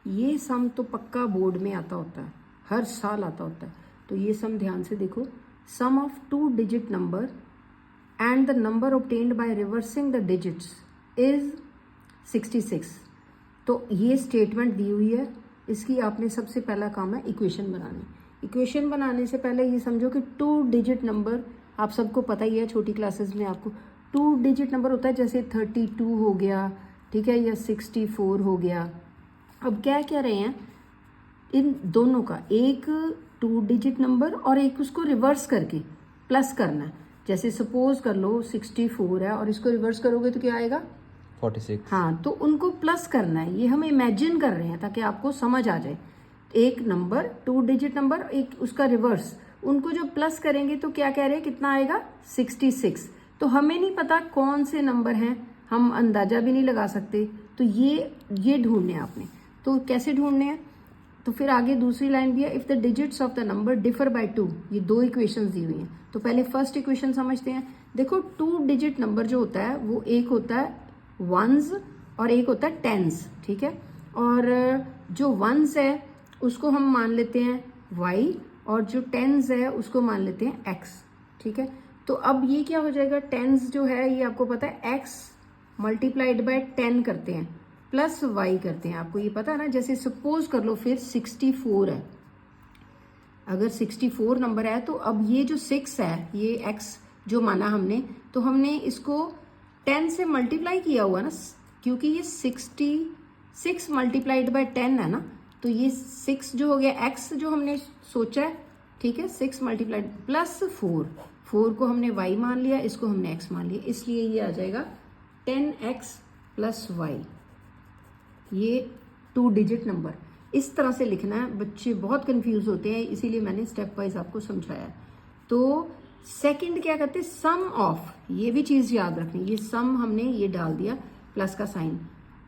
ये सम तो पक्का बोर्ड में आता होता है, हर साल आता होता है। तो ये सम ध्यान से देखो, sum of 2 digit number and the number obtained by reversing the digits is 66। तो ये स्टेटमेंट दी हुई है, इसकी आपने सबसे पहला काम है इक्वेशन बनानी। इक्वेशन बनाने से पहले ये समझो कि 2 डिजिट नंबर, आप सबको पता ही है छोटी क्लासेस में आपको 2 डिजिट नंबर होता है, जैसे 32 हो गया, ठीक है, या 64 हो गया। अब क्या कह रहे हैं, इन दोनों का एक 2 डिजिट नंबर और एक उसको रिवर्स करके प्लस करना है। जैसे सपोज कर लो 64 है और इसको रिवर्स करोगे तो क्या आएगा 46। हाँ, तो उनको प्लस करना है, ये हम इमेजिन कर रहे हैं ताकि आपको समझ आ जाए। एक नंबर 2 डिजिट नंबर, एक उसका रिवर्स, उनको जो प्लस करेंगे तो क्या कह रहे हैं, कितना आएगा 66। तो हमें नहीं पता कौन से नंबर हैं, हम अंदाजा भी नहीं लगा सकते, तो ये ढूंढने हैं आपने। तो कैसे ढूंढने हैं, तो फिर आगे दूसरी लाइन भी है, if the digits of the number differ by 2। ये 2 इक्वेशंस दी हुई हैं। तो पहले फर्स्ट इक्वेशन समझते हैं। देखो 2 डिजिट नंबर जो होता है वो एक होता है वंस और एक होता है टेंस, ठीक है। और जो वंस है उसको हम मान लेते हैं y, और जो टेंस है उसको मान लेते हैं x, ठीक है। तो अब ये क्या हो जाएगा, टेंस जो है ये आपको पता है x मल्टीप्लाइड बाय 10 करते हैं प्लस y करते हैं, आपको ये पता है ना। जैसे सपोज कर लो फिर 64 है, अगर 64 नंबर है तो अब ये जो 6 है, ये x जो माना हमने, तो हमने इसको 10 से मल्टीप्लाई किया हुआ ना, क्योंकि ये 66 मल्टीप्लाइड बाय 10 है ना, तो ये 6 जो हो गया x जो हमने सोचा है, ठीक है, 6 मल्टीप्लाइड प्लस 4 को हमने y मान लिया, इसको हमने x मान लिया, इसलिए ये आ जाएगा 10x प्लस y। ये 2 डिजिट नंबर इस तरह से लिखना है, बच्चे बहुत कंफ्यूज होते हैं, इसीलिए मैंने स्टेप वाइज आपको समझाया। तो सेकंड क्या करते हैं, सम ऑफ, ये भी चीज याद रखनी, ये सम हमने ये डाल दिया प्लस का साइन।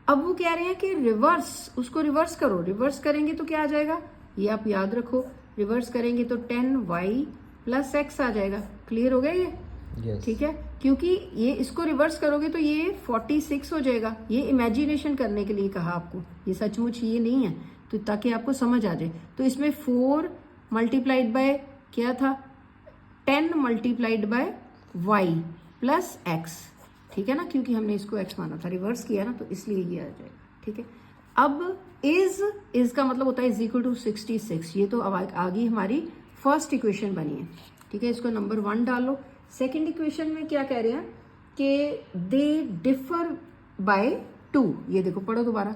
अब वो कह रहे हैं कि रिवर्स, उसको रिवर्स करो, रिवर्स करेंगे तो क्या आ जाएगा, ये आप याद रखो, रिवर्स करेंगे तो 10y प्लस x आ जाएगा। क्लियर हो गया ये? yes. ठीक है, क्योंकि ये इसको रिवर्स करोगे तो ये 46 हो जाएगा। ये इमेजिनेशन करने के लिए कहा आपको, ये सचमुच ये नहीं है, तो ताकि आपको समझ आ जाए। तो इसमें 4 मल्टीप्लाइड बाय क्या था, 10 multiplied by y plus x, ठीक है ना, क्योंकि हमने इसको x माना था, रिवर्स किया ना, तो इसलिए ये आ जाएगा, ठीक है। अब इज का मतलब होता है इज इक्वल टू 66, ये तो अब आगे हमारी फर्स्ट इक्वेशन बनी है, ठीक है। इसको नंबर 1 डालो। सेकंड इक्वेशन में क्या कह रहे हैं कि दे डिफर बाय 2, ये देखो पढ़ो दोबारा,